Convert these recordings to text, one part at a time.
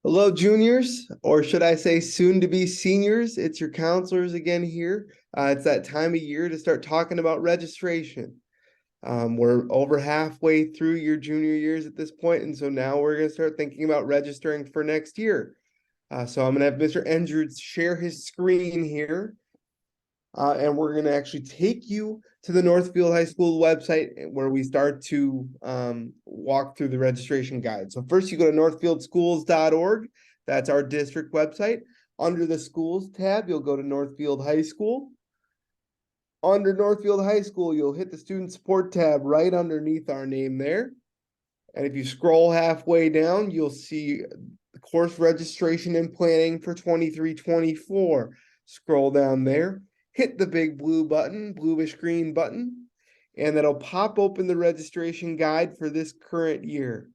Hello, juniors, or should I say soon to be seniors? It's your counselors again here. It's that time of year to start talking about registration. We're over halfway through your junior years at this point, and so now we're going to start thinking about registering for next year. So I'm going to have Mr. Endrud share his screen here, and we're going to actually take you to the Northfield High School website where we start to walk through the registration guide. So first you go to northfieldschools.org. That's our district website. Under the schools tab, you'll go to Northfield High School. Under Northfield High School, you'll hit the student support tab right underneath our name there. And if you scroll halfway down, you'll see the course registration and planning for 23-24. Scroll down there, hit the big blue button, bluish green button, and that'll pop open the registration guide for this current year.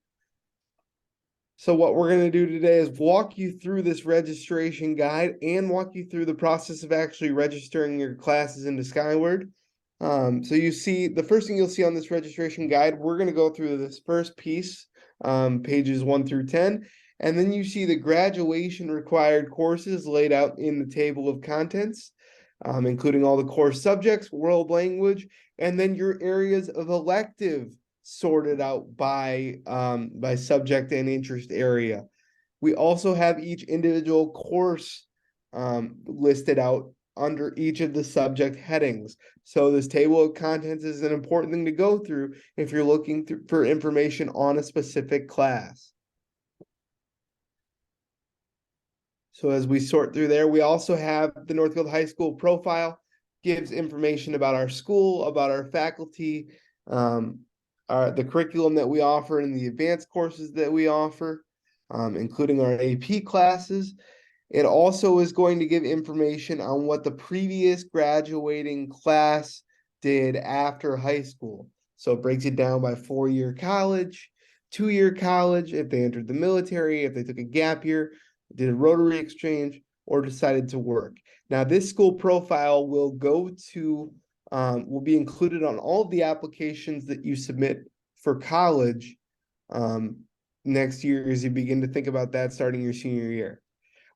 So what we're going to do today is walk you through this registration guide and walk you through the process of actually registering your classes into Skyward. So you see, the first thing you'll see on this registration guide, we're going to go through this first piece, pages 1 through 10, and then you see the graduation required courses laid out in the table of contents, including all the course subjects, world language, and then your areas of elective sorted out by subject and interest area. We also have each individual course listed out under each of the subject headings. So this table of contents is an important thing to go through if you're looking for information on a specific class. So as we sort through there, we also have the Northfield High School profile, gives information about our school, about our faculty, the curriculum that we offer and the advanced courses that we offer, including our AP classes. It also is going to give information on what the previous graduating class did after high school. So it breaks it down by 4-year college, 2-year college, if they entered the military, if they took a gap year, did a Rotary exchange, or decided to work. Now, this school profile will will be included on all of the applications that you submit for college next year as you begin to think about that starting your senior year.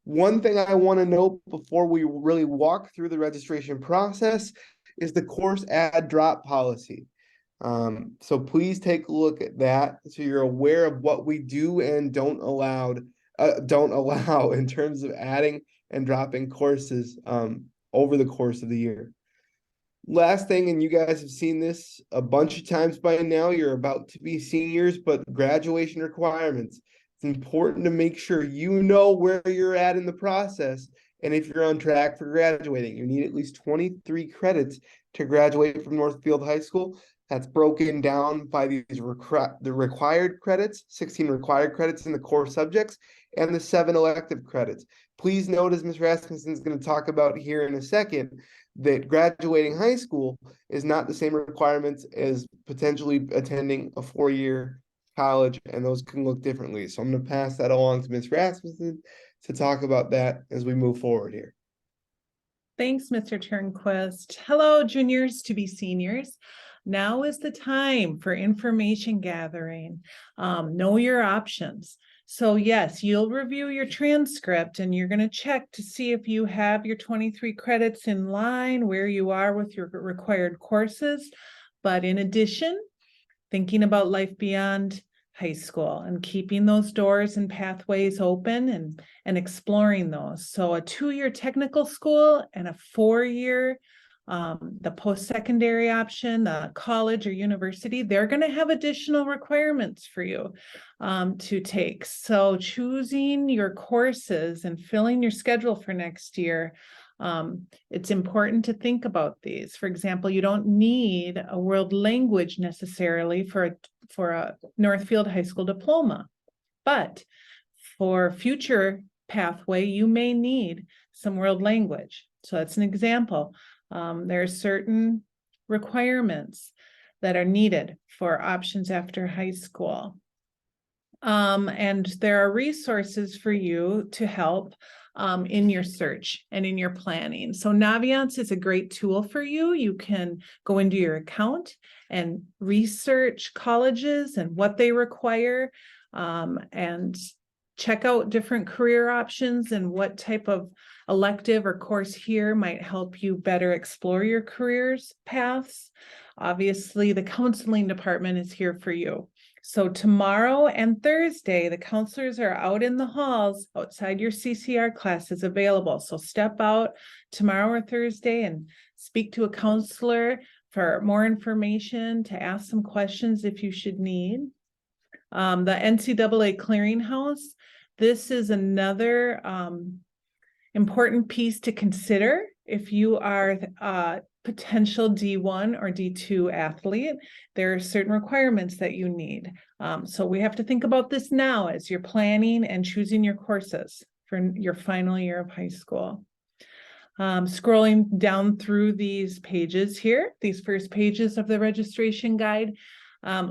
One thing I want to note before we really walk through the registration process is the course add drop policy. So please take a look at that so you're aware of what we do and don't allow in terms of adding and dropping courses over the course of the year. Last thing, and you guys have seen this a bunch of times by now, you're about to be seniors, but graduation requirements. It's important to make sure you know where you're at in the process and if you're on track for graduating. You need at least 23 credits to graduate from Northfield High School. That's broken down by the required credits, 16 required credits in the core subjects, and the 7 elective credits. Please note, as Ms. Rasmussen is going to talk about here in a second, that graduating high school is not the same requirements as potentially attending a 4-year college, and those can look differently. So I'm going to pass that along to Ms. Rasmussen to talk about that as we move forward here. Thanks, Mr. Turnquist. Hello, juniors to be seniors. Now is the time for information gathering. Know your options. So yes, you'll review your transcript and you're going to check to see if you have your 23 credits in line, where you are with your required courses. But in addition, thinking about life beyond high school and keeping those doors and pathways open and exploring those. So a 2-year technical school and a 4-year the post-secondary option, the college or university, they're going to have additional requirements for you to take. So choosing your courses and filling your schedule for next year, it's important to think about these. For example, you don't need a world language necessarily for a Northfield High School diploma, but for future pathway, you may need some world language. So that's an example. There are certain requirements that are needed for options after high school. And there are resources for you to help in your search and in your planning. So Naviance is a great tool for you. You can go into your account and research colleges and what they require, and check out different career options and what type of elective or course here might help you better explore your careers paths. Obviously, the counseling department is here for you. So tomorrow and Thursday, the counselors are out in the halls outside your CCR classes available. So step out tomorrow or Thursday and speak to a counselor for more information, to ask some questions if you should need. The NCAA Clearinghouse, this is another important piece to consider if you are a potential D1 or D2 athlete. There are certain requirements that you need. So we have to think about this now as you're planning and choosing your courses for your final year of high school. Scrolling down through these pages here, these first pages of the registration guide,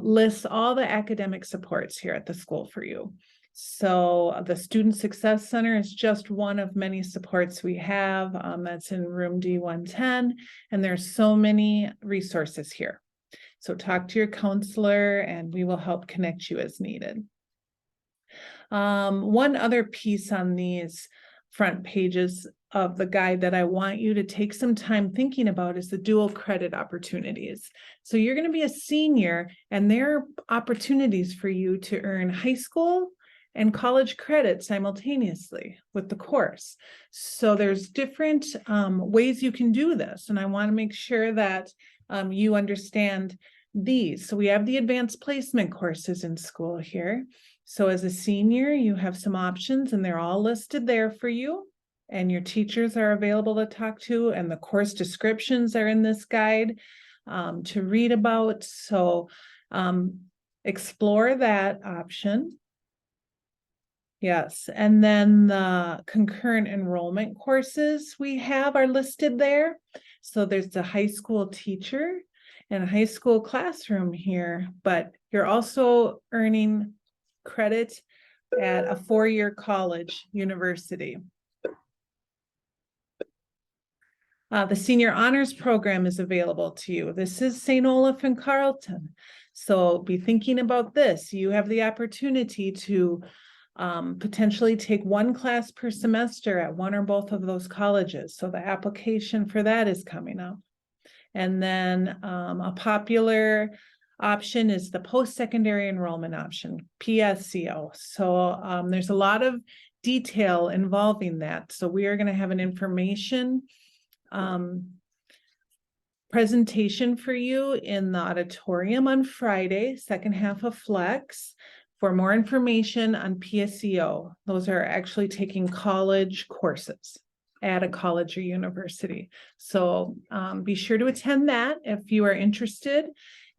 lists all the academic supports here at the school for you. So the Student Success Center is just one of many supports we have. That's in room D110, and there's so many resources here. So talk to your counselor and we will help connect you as needed. One other piece on these front pages of the guide that I want you to take some time thinking about is the dual credit opportunities. So you're going to be a senior and there are opportunities for you to earn high school and college credit simultaneously with the course. So there's different ways you can do this. And I want to make sure that you understand these. So we have the advanced placement courses in school here. So as a senior, you have some options and they're all listed there for you. And your teachers are available to talk to, and the course descriptions are in this guide to read about. So explore that option. Yes, and then the concurrent enrollment courses we have are listed there. So there's a high school teacher and a high school classroom here, but you're also earning credit at a four-year college university. The Senior Honors Program is available to you. This is St. Olaf and Carleton. So be thinking about this. You have the opportunity to potentially take one class per semester at one or both of those colleges. So the application for that is coming up. And then a popular option is the post-secondary enrollment option, PSEO. So there's a lot of detail involving that. So we are going to have an information presentation for you in the auditorium on Friday, second half of Flex, for more information on PSEO. Those are actually taking college courses at a college or university. So be sure to attend that if you are interested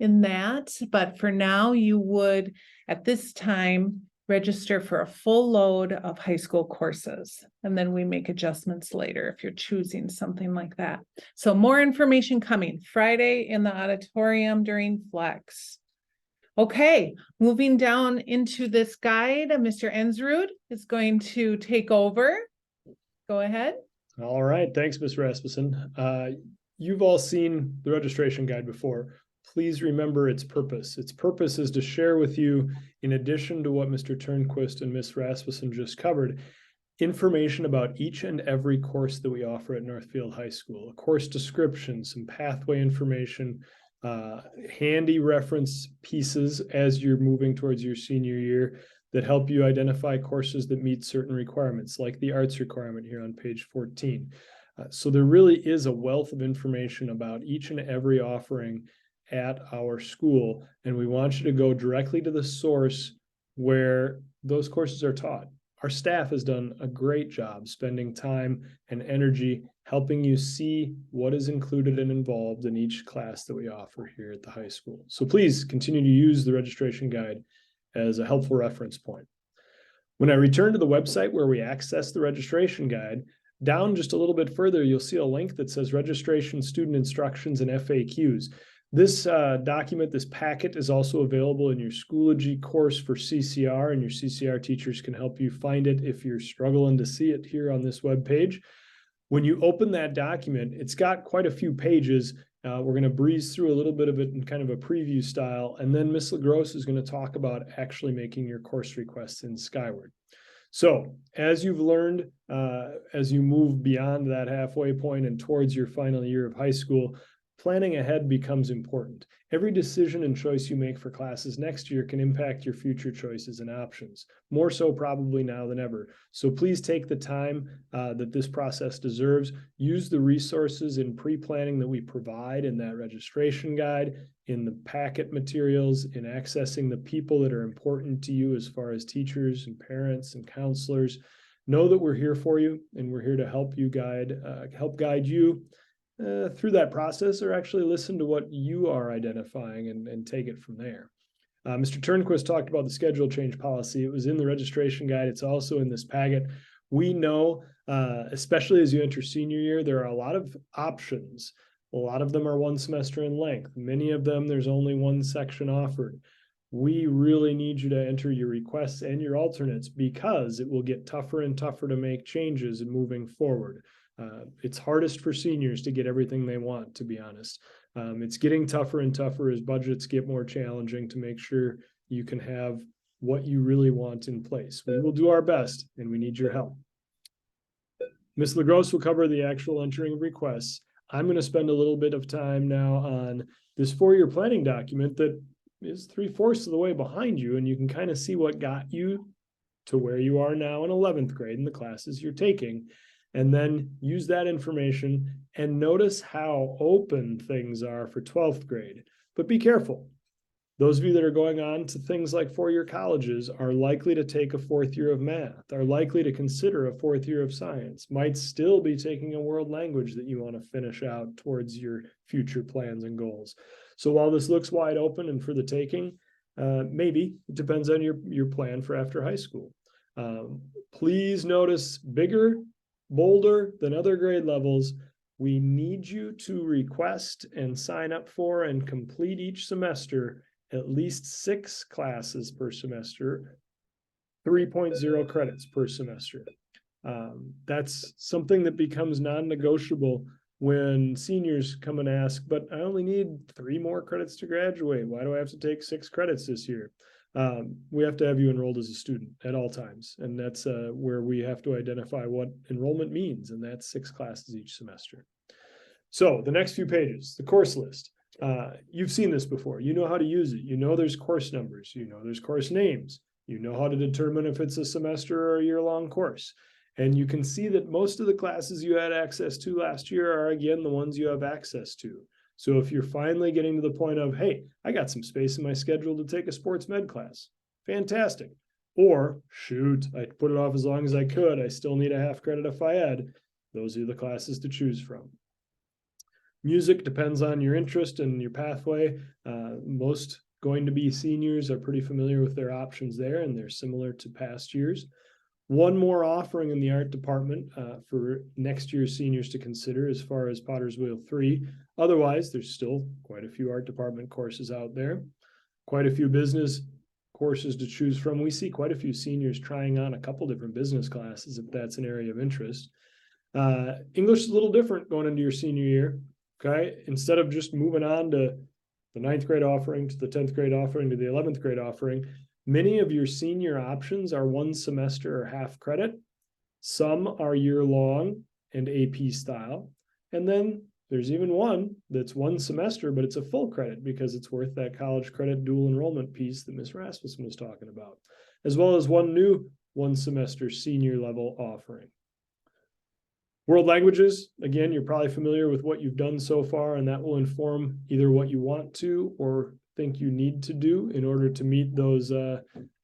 in that. But for now, you would, at this time, register for a full load of high school courses. And then we make adjustments later if you're choosing something like that. So more information coming Friday in the auditorium during Flex. Okay, moving down into this guide, Mr. Ensrud is going to take over. Go ahead. All right, thanks, Ms. Rasmussen. You've all seen the registration guide before. Please remember its purpose. Its purpose is to share with you, in addition to what Mr. Turnquist and Ms. Rasmussen just covered, information about each and every course that we offer at Northfield High School, a course description, some pathway information, handy reference pieces as you're moving towards your senior year that help you identify courses that meet certain requirements, like the arts requirement here on page 14. So there really is a wealth of information about each and every offering at our school, and we want you to go directly to the source where those courses are taught. Our staff has done a great job spending time and energy helping you see what is included and involved in each class that we offer here at the high school. So please continue to use the registration guide as a helpful reference point. When I return to the website where we access the registration guide, down just a little bit further, you'll see a link that says registration, student instructions, and FAQs. This document, this packet, is also available in your Schoology course for CCR, and your CCR teachers can help you find it if you're struggling to see it here on this web page. When you open that document, it's got quite a few pages. We're going to breeze through a little bit of it in kind of a preview style, and then Ms. LaGrosse is going to talk about actually making your course requests in Skyward. So as you've learned, as you move beyond that halfway point and towards your final year of high school, planning ahead becomes important. Every decision and choice you make for classes next year can impact your future choices and options, more so probably now than ever. So please take the time that this process deserves. Use the resources in pre-planning that we provide in that registration guide, in the packet materials, in accessing the people that are important to you as far as teachers and parents and counselors. Know that we're here for you, and we're here to help guide you through that process, or actually listen to what you are identifying and take it from there. Mr. Turnquist talked about the schedule change policy. It was in the registration guide. It's also in this packet. We know, especially as you enter senior year, there are a lot of options. A lot of them are one semester in length. Many of them, there's only one section offered. We really need you to enter your requests and your alternates, because it will get tougher and tougher to make changes in moving forward. It's hardest for seniors to get everything they want, to be honest. It's getting tougher and tougher as budgets get more challenging to make sure you can have what you really want in place. We will do our best, and we need your help. Ms. LaGrosse will cover the actual entering of requests. I'm going to spend a little bit of time now on this 4-year planning document that is 3/4 of the way behind you, and you can kind of see what got you to where you are now in 11th grade and the classes you're taking. And then use that information and notice how open things are for 12th grade. But be careful. Those of you that are going on to things like 4-year colleges are likely to take a 4th year of math, are likely to consider a 4th year of science, might still be taking a world language that you want to finish out towards your future plans and goals. So while this looks wide open and for the taking, maybe it depends on your plan for after high school. Please notice bigger, bolder than other grade levels. We need you to request and sign up for and complete each semester at least 6 classes per semester, 3.0 credits per semester. That's something that becomes non-negotiable when seniors come and ask, but I only need 3 more credits to graduate. Why do I have to take 6 credits this year? We have to have you enrolled as a student at all times. And that's where we have to identify what enrollment means. And that's 6 classes each semester. So the next few pages, the course list. You've seen this before. You know how to use it. You know there's course numbers. You know there's course names. You know how to determine if it's a semester or a year-long course. And you can see that most of the classes you had access to last year are, again, the ones you have access to. So if you're finally getting to the point of, hey, I got some space in my schedule to take a sports med class, fantastic. Or, shoot, I put it off as long as I could. I still need a half credit of Phi-Ed. Those are the classes to choose from. Music depends on your interest and your pathway. Most going to be seniors are pretty familiar with their options there, and they're similar to past years. One more offering in the art department for next year's seniors to consider as far as Potter's Wheel 3. Otherwise, there's still quite a few art department courses out there, quite a few business courses to choose from. We see quite a few seniors trying on a couple different business classes if that's an area of interest. English is a little different going into your senior year. Okay, instead of just moving on to the 9th grade offering, to the 10th grade offering, to the 11th grade offering, many of your senior options are 1 semester or half credit. Some are year-long and AP style. And then there's even one that's 1 semester, but it's a full credit because it's worth that college credit dual enrollment piece that Ms. Rasmussen was talking about, as well as one new 1 semester senior level offering. World languages, again, you're probably familiar with what you've done so far, and that will inform either what you want to or think you need to do in order to meet those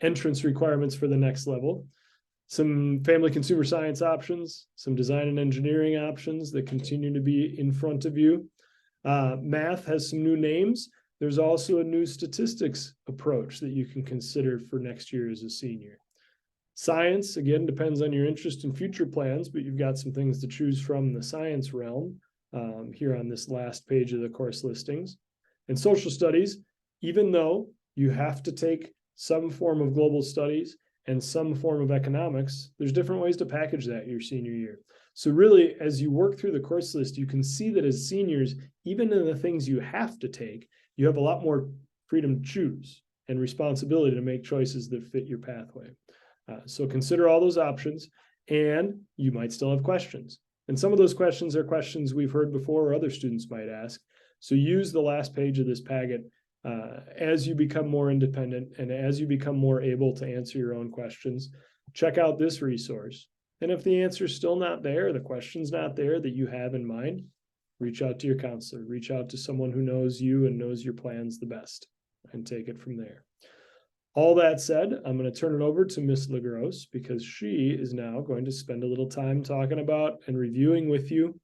entrance requirements for the next level. Some family consumer science options, some design and engineering options that continue to be in front of you. Math has some new names. There's also a new statistics approach that you can consider for next year as a senior. Science, again, depends on your interest in future plans, but you've got some things to choose from in the science realm here on this last page of the course listings. And social studies, even though you have to take some form of global studies and some form of economics, there's different ways to package that your senior year. So really, as you work through the course list, you can see that as seniors, even in the things you have to take, you have a lot more freedom to choose and responsibility to make choices that fit your pathway. So consider all those options, and you might still have questions. And some of those questions are questions we've heard before or other students might ask. So use the last page of this packet as you become more independent and as you become more able to answer your own questions. Check out this resource. And if the answer is still not there, the question's not there that you have in mind, reach out to your counselor, reach out to someone who knows you and knows your plans the best, and take it from there. All that said, I'm going to turn it over to Ms. LaGrosse because she is now going to spend a little time talking about and reviewing with you,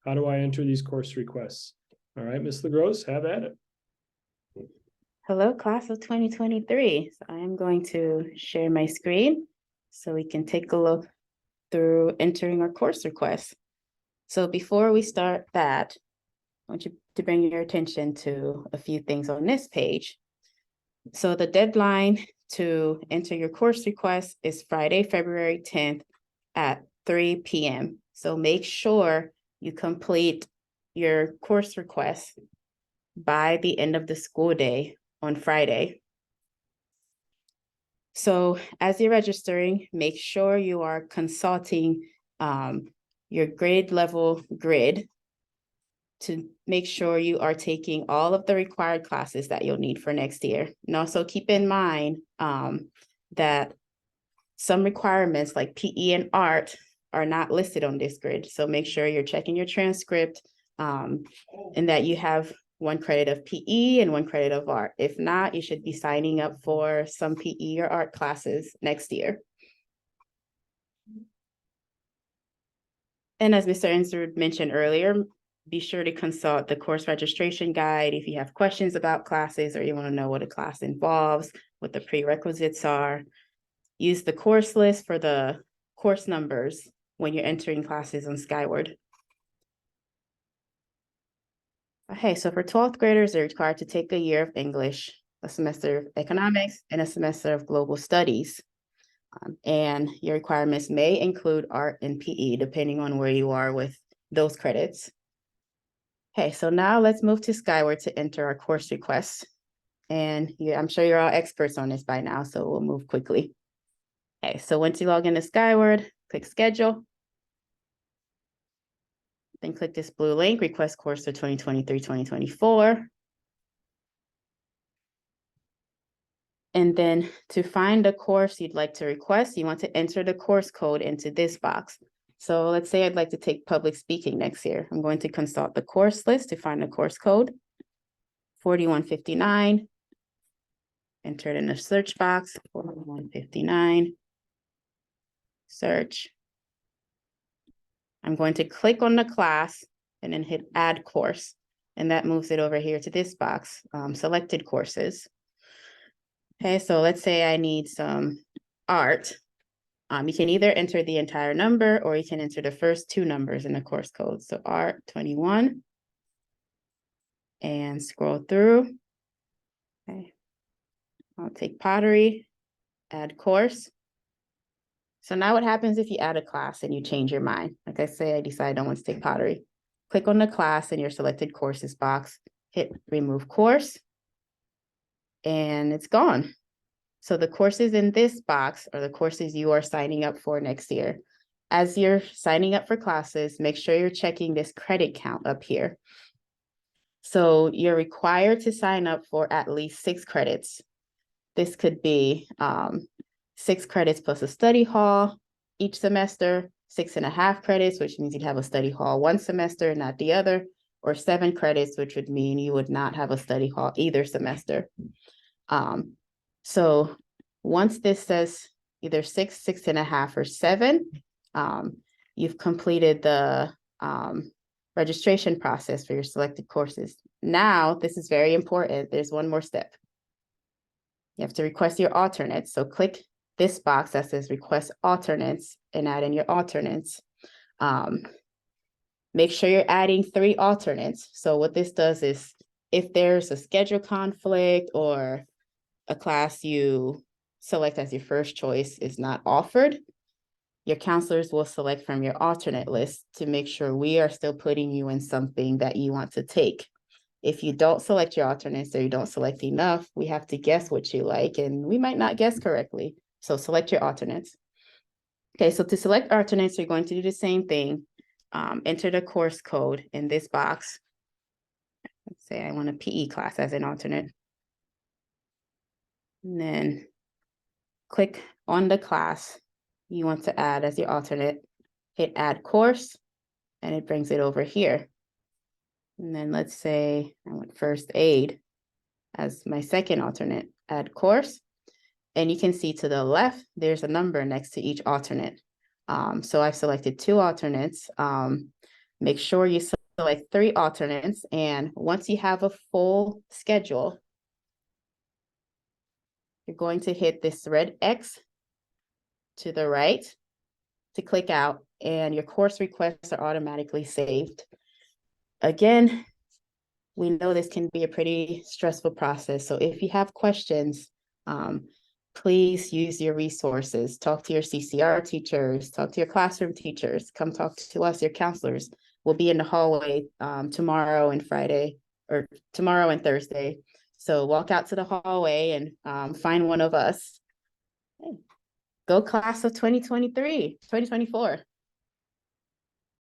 how do I enter these course requests? All right, Ms. LaGrosse, have at it. Hello, class of 2023. So I am going to share my screen so we can take a look through entering our course requests. So before we start that, I want you to bring your attention to a few things on this page. So the deadline to enter your course request is Friday, February 10th at 3 p.m. So make sure you complete your course request by the end of the school day on Friday. So as you're registering, make sure you are consulting your grade level grid to make sure you are taking all of the required classes that you'll need for next year. And also keep in mind that some requirements like PE and art are not listed on this grid. So make sure you're checking your transcript and that you have 1 credit of PE and 1 credit of art. If not, you should be signing up for some PE or art classes next year. And as Mr. Ensrud mentioned earlier, be sure to consult the course registration guide if you have questions about classes or you want to know what a class involves, what the prerequisites are. Use the course list for the course numbers when you're entering classes on Skyward. Okay, so for 12th graders, they're required to take a year of English, a semester of economics, and a semester of global studies. And your requirements may include art and PE, depending on where you are with those credits. Okay, so now let's move to Skyward to enter our course requests. And I'm sure you're all experts on this by now, so we'll move quickly. Okay, so once you log into Skyward, click Schedule. Then click this blue link, Request Course for 2023-2024. And then to find the course you'd like to request, you want to enter the course code into this box. So let's say I'd like to take public speaking next year. I'm going to consult the course list to find the course code, 4159. Enter it in the search box, 4159. Search. I'm going to click on the class and then hit Add Course. And that moves it over here to this box, Selected Courses. Okay, so let's say I need some art. You can either enter the entire number or you can enter the first 2 numbers in the course code. So art 21 and scroll through. Okay, I'll take pottery, add course. So now what happens if you add a class and you change your mind? Like I say, I decide I want to take pottery. Click on the class in your selected courses box, hit remove course, and it's gone. So the courses in this box are the courses you are signing up for next year. As you're signing up for classes, make sure you're checking this credit count up here. So you're required to sign up for at least 6 credits. This could be 6 credits plus a study hall each semester, 6.5 credits, which means you'd have a study hall one semester, not the other, or 7 credits, which would mean you would not have a study hall either semester. So once this says either 6, 6.5, or 7, you've completed the registration process for your selected courses. Now, this is very important. There's one more step. You have to request your alternates. So click this box that says request alternates and add in your alternates. Make sure you're adding 3 alternates. So what this does is if there's a schedule conflict or a class you select as your first choice is not offered, your counselors will select from your alternate list to make sure we are still putting you in something that you want to take. If you don't select your alternates or you don't select enough, we have to guess what you like, and we might not guess correctly. So select your alternates. Okay, so to select alternates, you're going to do the same thing. Enter the course code in this box. Let's say I want a PE class as an alternate. And then click on the class you want to add as your alternate, hit add course, and it brings it over here. And then let's say I want first aid as my second alternate, add course. And you can see to the left, there's a number next to each alternate. So I've selected 2 alternates. Make sure you select 3 alternates. And once you have a full schedule, you're going to hit this red X to the right to click out, and your course requests are automatically saved. Again, we know this can be a pretty stressful process. So if you have questions, please use your resources. Talk to your CCR teachers, talk to your classroom teachers, come talk to us, your counselors. We'll be in the hallway tomorrow and Friday, or tomorrow and Thursday. So walk out to the hallway and find one of us. Go class of 2023, 2024.